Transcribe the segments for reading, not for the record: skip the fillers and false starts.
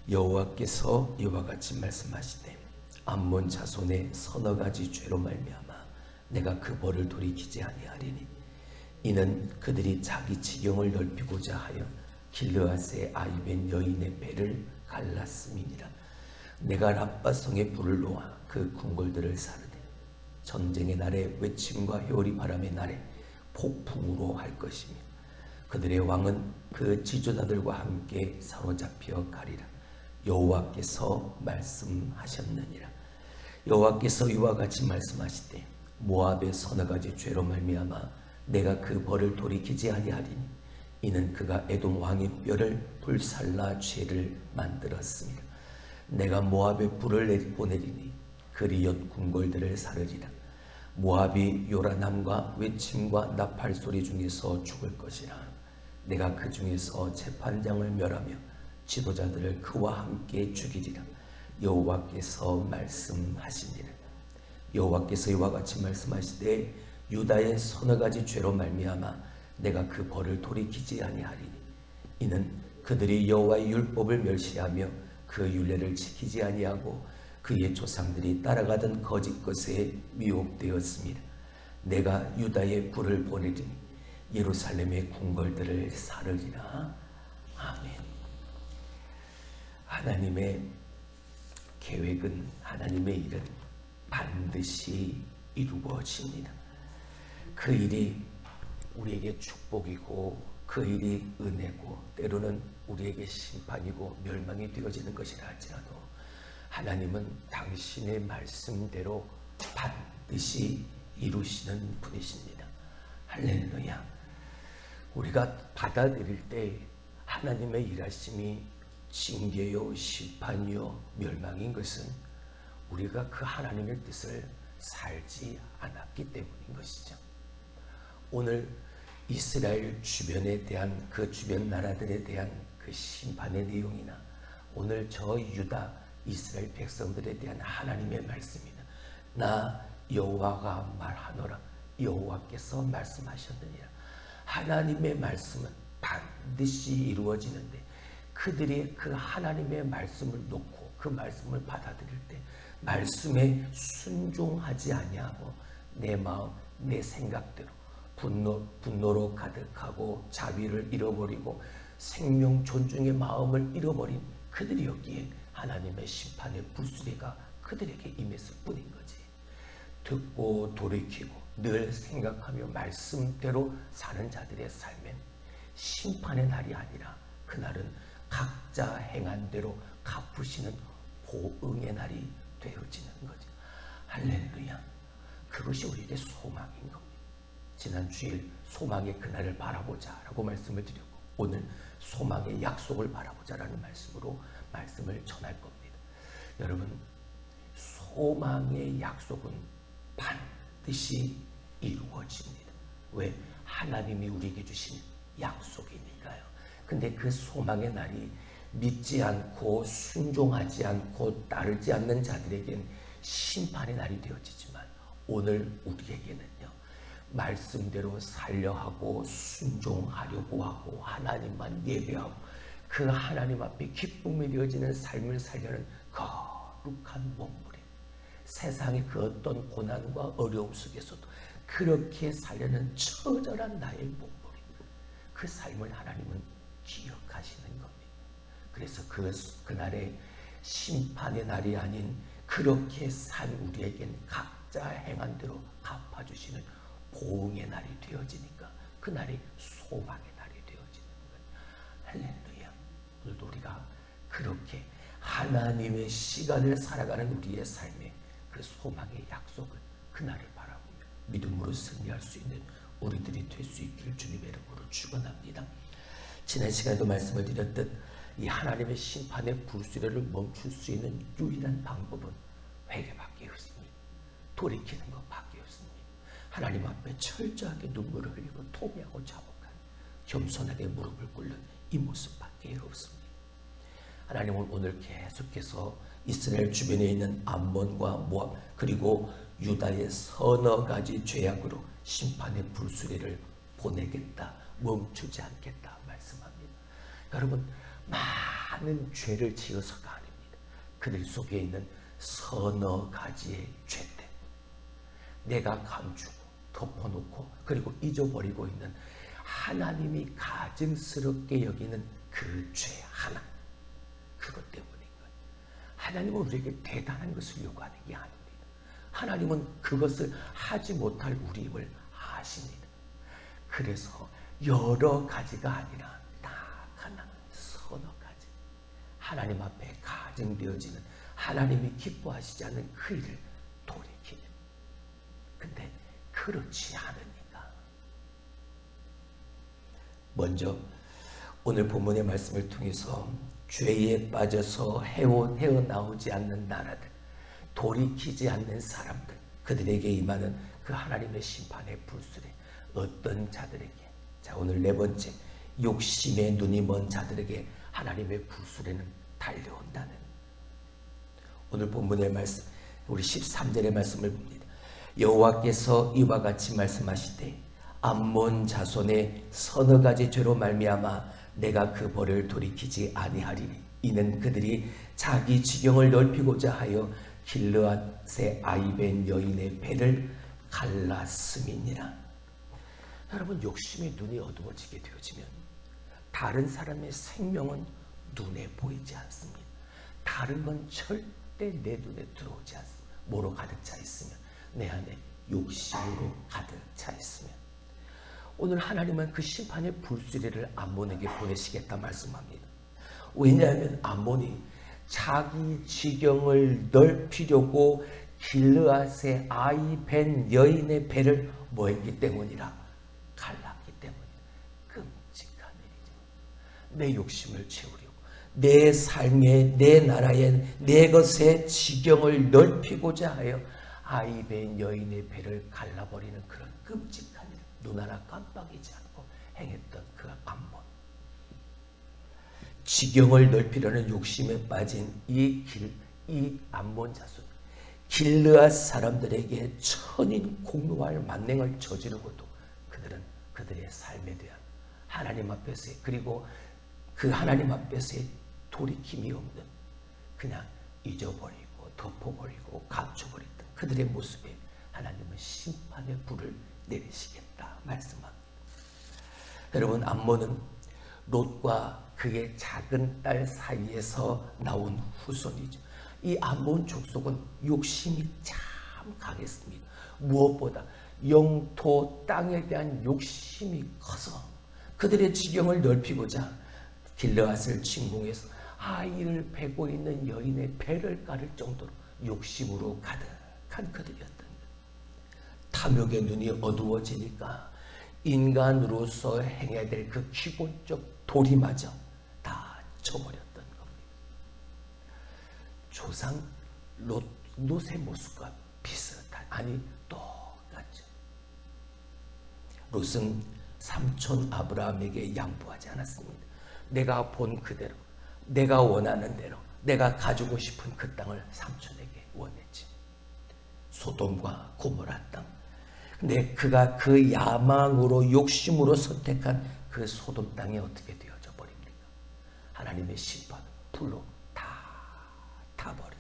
여호와께서 이와 같이 말씀하시되 암몬 자손의 서너 가지 죄로 말미암아 내가 그 벌을 돌이키지 아니하리니 이는 그들이 자기 지경을 넓히고자 하여 길르앗의 아이벤 여인의 배를 갈랐음이니라. 내가 랍바성에 불을 놓아 그 궁궐들을 사르되 전쟁의 날에 외침과 회오리 바람의 날에 폭풍으로 할 것이며 그들의 왕은 그 지도자들과 함께 사로잡혀 가리라. 여호와께서 말씀하셨느니라. 여호와께서 이와 같이 말씀하시되 모압의 서너 가지 죄로 말미암아 내가 그 벌을 돌이키지 아니하리니 이는 그가 에돔 왕의 뼈를 불살라 죄를 만들었습니다. 내가 모압에 불을 보내리니 그리옅 궁궐들을 사르리라. 모압이 요란함과 외침과 나팔 소리 중에서 죽을 것이라. 내가 그 중에서 재판장을 멸하며 지도자들을 그와 함께 죽이리라. 여호와께서 말씀하시니라. 여호와께서 이와 같이 말씀하시되 유다의 서너 가지 죄로 말미암아 내가 그 벌을 돌이키지 아니하리니 이는 그들이 여호와의 율법을 멸시하며 그 율례를 지키지 아니하고 그의 조상들이 따라가던 거짓 것에 미혹되었습니다. 내가 유다의 불을 보내리니 예루살렘의 궁궐들을 사르리라. 아멘. 하나님의 계획은, 하나님의 일은 반드시 이루어집니다. 그 일이 우리에게 축복이고 그 일이 은혜고 때로는 우리에게 심판이고 멸망이 되어지는 것이라 할지라도 하나님은 당신의 말씀대로 반드시 이루시는 분이십니다. 할렐루야. 우리가 받아들일 때 하나님의 일하심이 징계요 심판이요 멸망인 것은 우리가 그 하나님의 뜻을 살지 않았기 때문인 것이죠. 오늘 이스라엘 주변에 대한 그 주변 나라들에 대한 그 심판의 내용이나 오늘 저 유다 이스라엘 백성들에 대한 하나님의 말씀이나 나 여호와가 말하노라. 여호와께서 말씀하셨느니라. 하나님의 말씀은 반드시 이루어지는데 그들이 그 하나님의 말씀을 놓고 그 말씀을 받아들일 때 말씀에 순종하지 아니하고 내 마음, 내 생각대로 분노로 가득하고 자비를 잃어버리고 생명 존중의 마음을 잃어버린 그들이었기에 하나님의 심판의 불수리가 그들에게 임했을 뿐인 거지. 듣고 돌이키고 늘 생각하며 말씀대로 사는 자들의 삶엔 심판의 날이 아니라 그날은 각자 행한 대로 갚으시는 보응의 날이 되어지는 거죠. 할렐루야. 그것이 우리에게 소망인 겁니다. 지난 주일 소망의 그날을 바라보자 라고 말씀을 드렸고 오늘 소망의 약속을 바라보자 라는 말씀으로 말씀을 전할 겁니다. 여러분, 소망의 약속은 반드시 이루어집니다. 왜? 하나님이 우리에게 주신 약속이니까요. 근데 그 소망의 날이 믿지 않고 순종하지 않고 따르지 않는 자들에겐 심판의 날이 되어지지만 오늘 우리에게는요, 말씀대로 살려 하고 순종하려고 하고 하나님만 예배하고 그 하나님 앞에 기쁨이 되어지는 삶을 살려는 거룩한 몸부림, 세상의 그 어떤 고난과 어려움 속에서도 그렇게 살려는 처절한 나의 몸부림, 그 삶을 하나님은 기억하시는 겁니다. 그래서 그날의 심판의 날이 아닌 그렇게 산 우리에겐 각자 행한 대로 갚아주시는 보응의 날이 되어지니까 그날이 소망의 날이 되어지는 거예요. 할렐루야. 오늘도 우리가 그렇게 하나님의 시간을 살아가는 우리의 삶에 그 소망의 약속을 그날을 바라보며 믿음으로 승리할 수 있는 우리들이 될 수 있길 주님의 이름으로 축원합니다. 지난 시간에도 말씀을 드렸듯 이 하나님의 심판의 불수레를 멈출 수 있는 유일한 방법은 회개밖에 없습니다. 돌이키는 것밖에 없습니다. 하나님 앞에 철저하게 눈물을 흘리고 통회하고 자복한 겸손하게 무릎을 꿇는 이 모습밖에 없습니다. 하나님은 오늘 계속해서 이스라엘 주변에 있는 암몬과 모압 그리고 유다의 서너 가지 죄악으로 심판의 불수레를 보내겠다, 멈추지 않겠다 말씀합니다. 여러분, 많은 죄를 지어서가 아닙니다. 그들 속에 있는 서너 가지의 죄 때문에 내가 감추고 덮어놓고 그리고 잊어버리고 있는 하나님이 가증스럽게 여기는 그 죄 하나, 그것 때문인 거예요. 하나님은 우리에게 대단한 것을 요구하는 게 아닙니다. 하나님은 그것을 하지 못할 우리임을 아십니다. 그래서 여러 가지가 아니라 딱 하나, 서너 가지, 하나님 앞에 가증되어지는, 하나님이 기뻐하시지 않는 그 일을 돌이키는. 근데 그렇지 않으니까. 먼저 오늘 본문의 말씀을 통해서 죄에 빠져서 헤어나오지 않는 나라들, 돌이키지 않는 사람들, 그들에게 임하는 그 하나님의 심판의 불술에 어떤 자들에게, 자 오늘 네 번째, 욕심의 눈이 먼 자들에게 하나님의 불술에는 달려온다는, 오늘 본문의 말씀, 우리 13절의 말씀을 봅니다. 여호와께서 이와 같이 말씀하시되 암몬 자손의 서너 가지 죄로 말미암아 내가 그 벌을 돌이키지 아니하리니 이는 그들이 자기 지경을 넓히고자 하여 길르앗의 아이벤 여인의 배를 갈랐음이니라. 여러분, 욕심의 눈이 어두워지게 되어지면 다른 사람의 생명은 눈에 보이지 않습니다. 다른 건 절대 내 눈에 들어오지 않습니다. 뭐로 가득 차 있으면? 내 안에 욕심으로 가득 차 있으면. 오늘 하나님은 그 심판의 불수리를 암몬에게 보내시겠다 말씀합니다. 왜냐하면 암몬이 자기 지경을 넓히려고 길르앗의 아이 벤 여인의 배를 뭐했기 때문이라? 갈랐기 때문이라. 끔찍한 일이죠. 내 욕심을 채우려고, 내 삶에, 내 나라에, 내 것의 지경을 넓히고자 하여 아이 벤 여인의 배를 갈라버리는 그런 끔찍한 일, 눈 하나 깜빡이지 않고 행했던 그 암몬. 지경을 넓히려는 욕심에 빠진 이 암몬 자손, 길르앗 사람들에게 천인 공노할 만행을 저지르고도 그들은 그들의 삶에 대한 하나님 앞에서의, 그리고 그 하나님 앞에서의 돌이킴이 없는, 그냥 잊어버리고 덮어버리고 감춰버렸던 그들의 모습에 하나님은 심판의 불을 내리시겠다 말씀합니다. 여러분, 암몬은 롯과 그의 작은 딸 사이에서 나온 후손이죠. 이 암몬 족속은 욕심이 참 강했습니다. 무엇보다 영토 땅에 대한 욕심이 커서 그들의 지경을 넓히고자 길르앗을 침공해서 아이를 베고 있는 여인의 배를 깔을 정도로 욕심으로 가득한 그들이었던 것. 탐욕의 눈이 어두워지니까 인간으로서 행해야 될 그 기본적 도리마저 다 쳐버렸던 겁니다. 조상 롯의 모습과 비슷한, 아니 똑같죠. 롯은 삼촌 아브라함에게 양보하지 않았습니다. 내가 본 그대로, 내가 원하는 대로, 내가 가지고 싶은 그 땅을 삼촌에게 원했지. 소돔과 고모라 땅. 근데 그가 그 야망으로, 욕심으로 선택한 그 소돔 땅이 어떻게 되어져 버립니까? 하나님의 심판, 불로 다 타버리죠.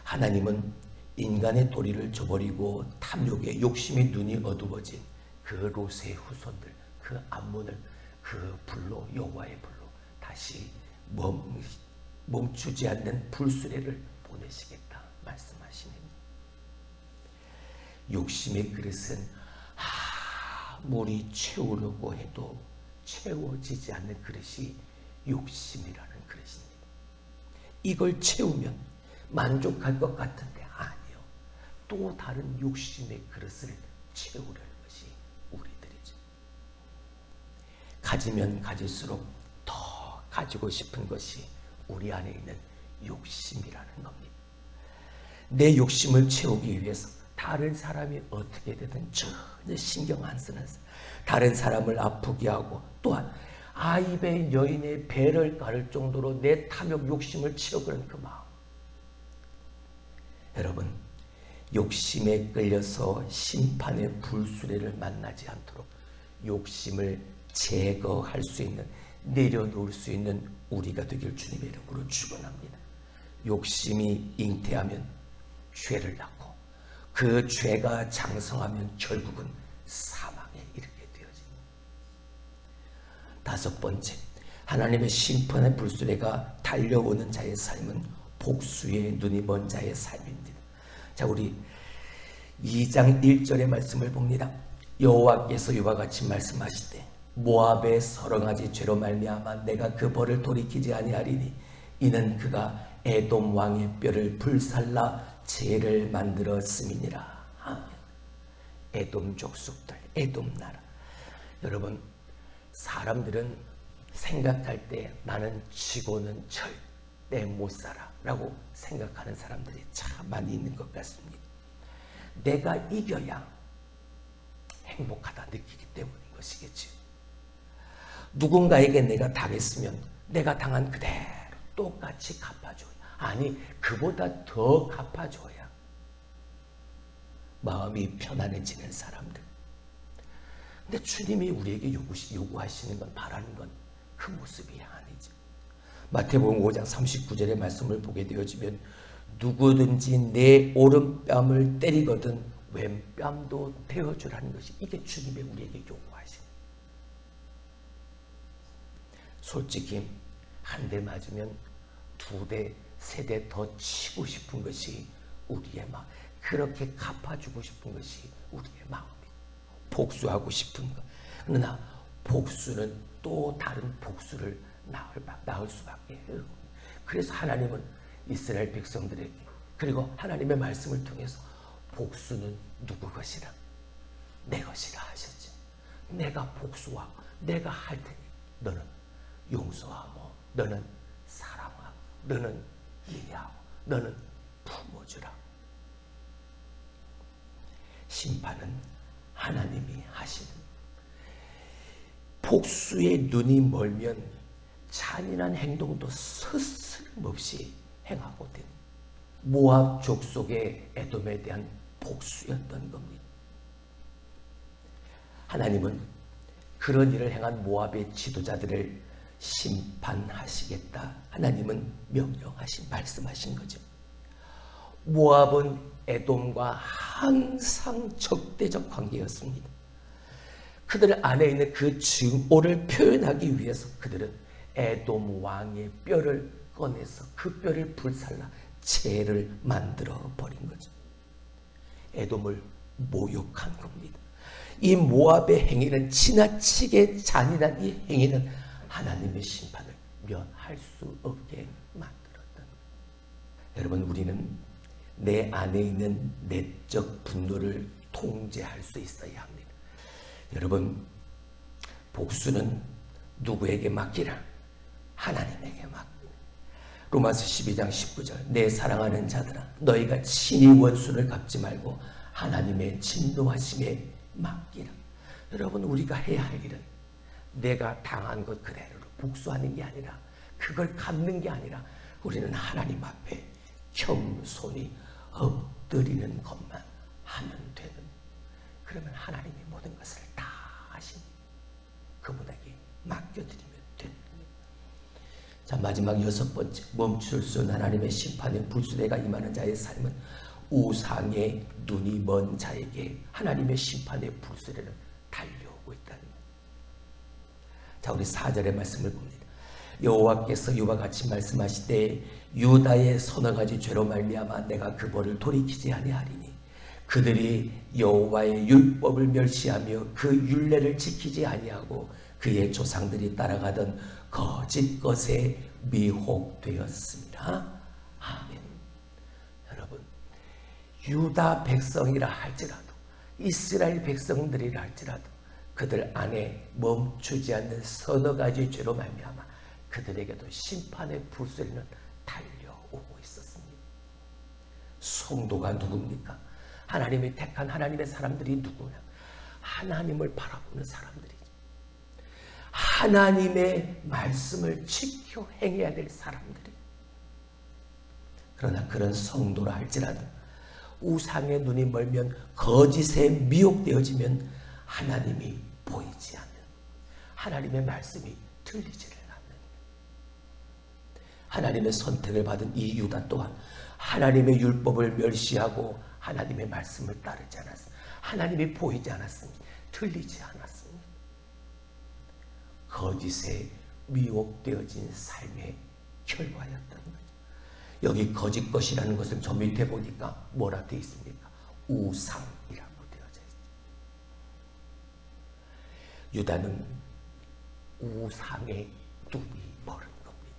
하나님은 인간의 도리를 저버리고 탐욕의 욕심의 눈이 어두워진 그 롯의 후손들, 그 암몬을 그 불로, 여호와의 불로 다시 멈추지 않는 불수레를 보내시겠다 말씀하십니다. 욕심의 그릇은 아무리 채우려고 해도 채워지지 않는 그릇이 욕심이라는 그릇입니다. 이걸 채우면 만족할 것 같은데 아니요. 또 다른 욕심의 그릇을 채우려는 것이 우리들이죠. 가지면 가질수록 더 가지고 싶은 것이 우리 안에 있는 욕심이라는 겁니다. 내 욕심을 채우기 위해서 다른 사람이 어떻게 되든 전혀 신경 안 쓰는, 다른 사람을 아프게 하고, 또한 아이벤 여인의 배를 가를 정도로 내 탐욕 욕심을 채우려는 그 마음. 여러분, 욕심에 끌려서 심판의 불수레를 만나지 않도록 욕심을 제거할 수 있는 내려놓을 수 있는 우리가 되길 주님의 이름으로 축원합니다. 욕심이 잉태하면 죄를 낳고 그 죄가 장성하면 결국은 사망에 이르게 되어집니다. 다섯 번째, 하나님의 심판의 불수레가 달려오는 자의 삶은 복수의 눈이 먼 자의 삶입니다. 자, 우리 2장 1절의 말씀을 봅니다. 여호와께서 이와 같이 말씀하시되 모압의 서렁아지 죄로 말미암아 내가 그 벌을 돌이키지 아니하리니 이는 그가 에돔 왕의 뼈를 불살라 죄를 만들었음이니라. 아멘. 에돔 족속들, 에돔 나라. 여러분, 사람들은 생각할 때 나는 지고는 절대 못 살아 라고 생각하는 사람들이 참 많이 있는 것 같습니다. 내가 이겨야 행복하다 느끼기 때문인 것이겠지. 누군가에게 내가 당했으면 내가 당한 그대로 똑같이 갚아줘야, 아니 그보다 더 갚아줘야 마음이 편안해지는 사람들. 근데 주님이 우리에게 요구하시는 건, 바라는 건 그 모습이 아니죠. 마태복음 5장 39절의 말씀을 보게 되어지면 누구든지 내 오른뺨을 때리거든 왼뺨도 베어주라는 것이, 이게 주님의 우리에게 요구하시는. 솔직히 한 대 맞으면 두 대, 세 대 더 치고 싶은 것이 우리의 마음. 그렇게 갚아주고 싶은 것이 우리의 마음이에요. 복수하고 싶은 것. 그러나 복수는 또 다른 복수를 낳을 수밖에 없어요. 그래서 하나님은 이스라엘 백성들에게, 그리고 하나님의 말씀을 통해서 복수는 누구 것이라? 내 것이라 하셨지. 내가 복수하고 내가 할 테니 너는 용서하고 너는 사랑하고 너는 이해하고 너는 품어주라. 심판은 하나님이 하시는. 복수의 눈이 멀면 잔인한 행동도 스스럼없이 행하고 된 모압 족속의 에돔에 대한 복수였던 겁니다. 하나님은 그런 일을 행한 모압의 지도자들을 심판하시겠다. 하나님은 말씀하신 거죠. 모압은 에돔과 항상 적대적 관계였습니다. 그들 안에 있는 그 증오를 표현하기 위해서 그들은 에돔 왕의 뼈를 꺼내서 그 뼈를 불살라 죄를 만들어 버린 거죠. 에돔을 모욕한 겁니다. 이 모압의 행위는, 지나치게 잔인한 이 행위는 하나님의 심판을 면할 수 없게 만들었던 거예요. 여러분, 우리는 내 안에 있는 내적 분노를 통제할 수 있어야 합니다. 여러분, 복수는 누구에게 맡기라? 하나님에게 맡기라. 로마서 12장 19절, 내 사랑하는 자들아 너희가 친히 원수를 갚지 말고 하나님의 진노하심에 맡기라. 여러분, 우리가 해야 할 일은 내가 당한 것 그대로 복수하는 게 아니라, 그걸 갚는 게 아니라 우리는 하나님 앞에 겸손히 엎드리는 것만 하면 되는. 그러면 하나님이 모든 것을 다 하시니 그분에게 맡겨드리면 되는 겁니다. 자, 마지막 여섯 번째, 멈출 수 없는 하나님의 심판의 불수레가 임하는 자의 삶은 우상의 눈이 먼 자에게 하나님의 심판의 불수레는 달려오고 있다는 거예요. 자, 우리 4절의 말씀을 봅니다. 여호와께서 이와 같이 말씀하시되 유다의 서너 가지 죄로 말미암아 내가 그 벌을 돌이키지 아니하리니 그들이 여호와의 율법을 멸시하며 그 율례를 지키지 아니하고 그의 조상들이 따라가던 거짓 것에 미혹되었습니다. 아멘. 여러분, 유다 백성이라 할지라도, 이스라엘 백성들이라 할지라도 그들 안에 멈추지 않는 서너 가지 죄로 말미암아 그들에게도 심판의 불수레는 달려오고 있었습니다. 성도가 누굽니까? 하나님이 택한 하나님의 사람들이 누구냐? 하나님을 바라보는 사람들이죠. 하나님의 말씀을 지켜 행해야 될 사람들이. 그러나 그런 성도라 할지라도 우상의 눈이 멀면, 거짓에 미혹되어지면 하나님이 보이지 않는, 하나님의 말씀이 틀리지를 않는, 하나님의 선택을 받은 이 유다 또한 하나님의 율법을 멸시하고 하나님의 말씀을 따르지 않았습니다. 하나님이 보이지 않았습니다. 틀리지 않았습니다. 거짓에 미혹되어진 삶의 결과였던 거죠. 여기 거짓 것이라는 것을 저 밑에 보니까 뭐라 되어 있습니까? 우상이라고 되어져 있죠. 유다는 우상의 눈이 멀은 겁니다.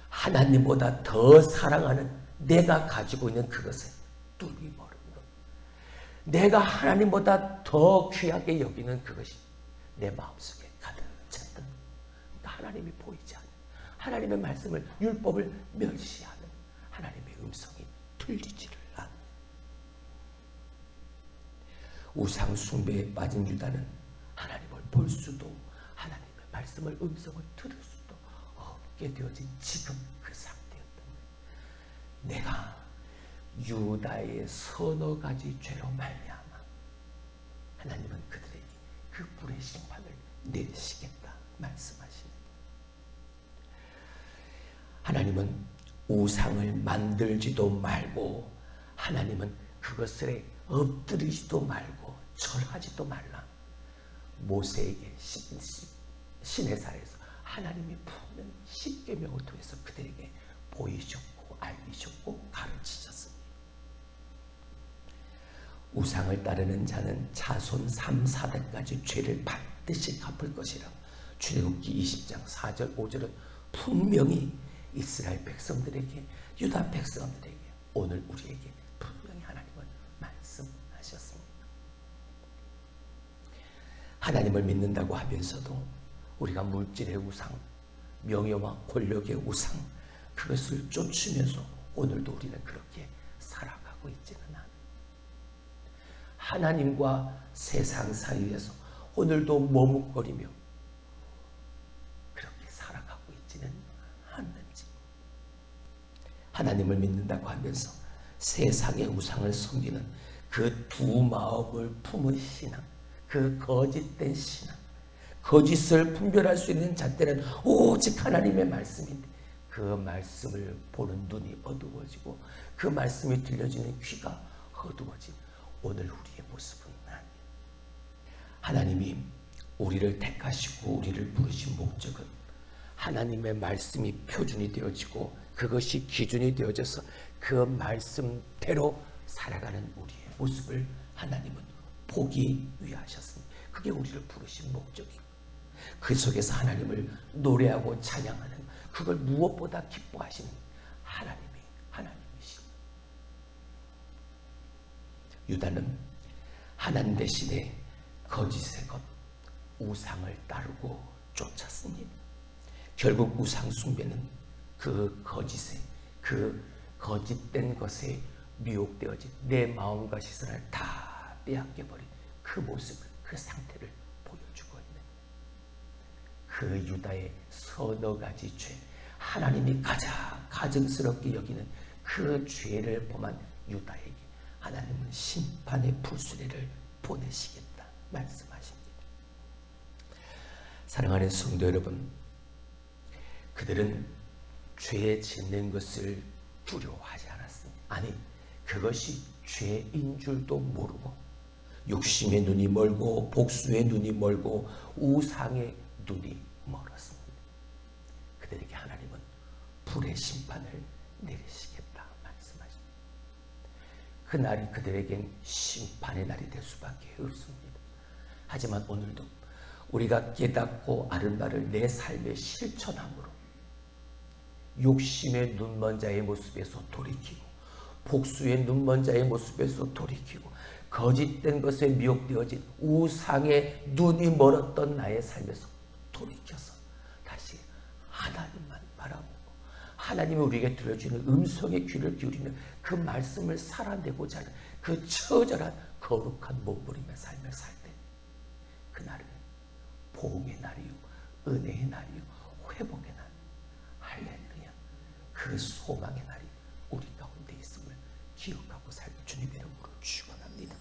하나님보다 더 사랑하는 내가 가지고 있는 그것에 눈이 멀은 겁니다. 내가 하나님보다 더 귀하게 여기는 그것이 내 마음속에 가득 찼던, 하나님이 보이지 않는, 하나님의 말씀을, 율법을 멸시하는 하나님의 음성이 들리지를 않는, 우상 숭배에 빠진 유다는 하나님을 볼 수도 하나님의 말씀을, 음성을 들을 수도 없게 되어진 지금 그 상태였던 거예요. 내가 유다의 서너 가지 죄로 말미암아 하나님은 그들에게 그 불의 심판을 내리시겠다 말씀하시는, 하나님은 우상을 만들지도 말고 하나님은 그것을 엎드리지도 말고 절하지도 말라. 모세에게 시내산에서 하나님이 분명히 십계명을 통해서 그들에게 보이셨고 알리셨고 가르치셨습니다. 우상을 따르는 자는 자손 3, 4대까지 죄를 반드시 갚을 것이라. 출애굽기 20장 4절 5절은 분명히 이스라엘 백성들에게, 유다 백성들에게, 오늘 우리에게 분명히 하나님은 말씀하셨습니다. 하나님을 믿는다고 하면서도 우리가 물질의 우상, 명예와 권력의 우상, 그것을 쫓으면서 오늘도 우리는 그렇게 살아가고 있지는 않아요. 하나님과 세상 사이에서 오늘도 머뭇거리며 그렇게 살아가고 있지는 않는지, 하나님을 믿는다고 하면서 세상의 우상을 섬기는 그 두 마음을 품은 신앙, 그 거짓된 신앙, 거짓을 분별할 수 있는 잣대는 오직 하나님의 말씀인데 그 말씀을 보는 눈이 어두워지고 그 말씀이 들려지는 귀가 어두워진 오늘 우리의 모습은 아니에요. 하나님이 우리를 택하시고 우리를 부르신 목적은 하나님의 말씀이 표준이 되어지고 그것이 기준이 되어져서 그 말씀대로 살아가는 우리의 모습을 하나님은 보기 위해 하셨습니다. 그게 우리를 부르신 목적이고, 그 속에서 하나님을 노래하고 찬양하는, 그걸 무엇보다 기뻐하시는 하나님이십니다. 유다는 하나님 대신에 거짓의 것, 우상을 따르고 쫓았습니다. 결국 우상 숭배는 그 거짓에, 그 거짓된 것에 미혹되어진 내 마음과 시선을 다 빼앗겨버린 그 모습을, 그 상태를 보여주고 있는 그 유다의 서너 가지 죄, 하나님이 가장 가증스럽게 여기는 그 죄를 범한 유다에게 하나님은 심판의 불수레를 보내시겠다 말씀하십니다. 사랑하는 성도 여러분, 그들은 죄 짓는 것을 두려워하지 않았습니다. 아니, 그것이 죄인 줄도 모르고 욕심의 눈이 멀고 복수의 눈이 멀고 우상의 눈이 멀었습니다. 그들에게 하나님은 불의 심판을 내리시겠다 말씀하십니다. 그날이 그들에겐 심판의 날이 될 수밖에 없습니다. 하지만 오늘도 우리가 깨닫고 아는 바를 내 삶에 실천함으로 욕심의 눈먼 자의 모습에서 돌이키고 복수의 눈먼 자의 모습에서 돌이키고 거짓된 것에 미혹되어진 우상의 눈이 멀었던 나의 삶에서 돌이켜서 다시 하나님만 바라보고 하나님이 우리에게 들려주는 음성의 귀를 기울이며 그 말씀을 살아내고자 하는 그 처절한 거룩한 몸부림의 삶을 살 때, 그날은 보응의 날이요 은혜의 날이요 회복의 날, 할렐루야, 그 소망의 날이 우리 가운데 있음을 기억하고 살기 주님의 이름으로 축원합니다.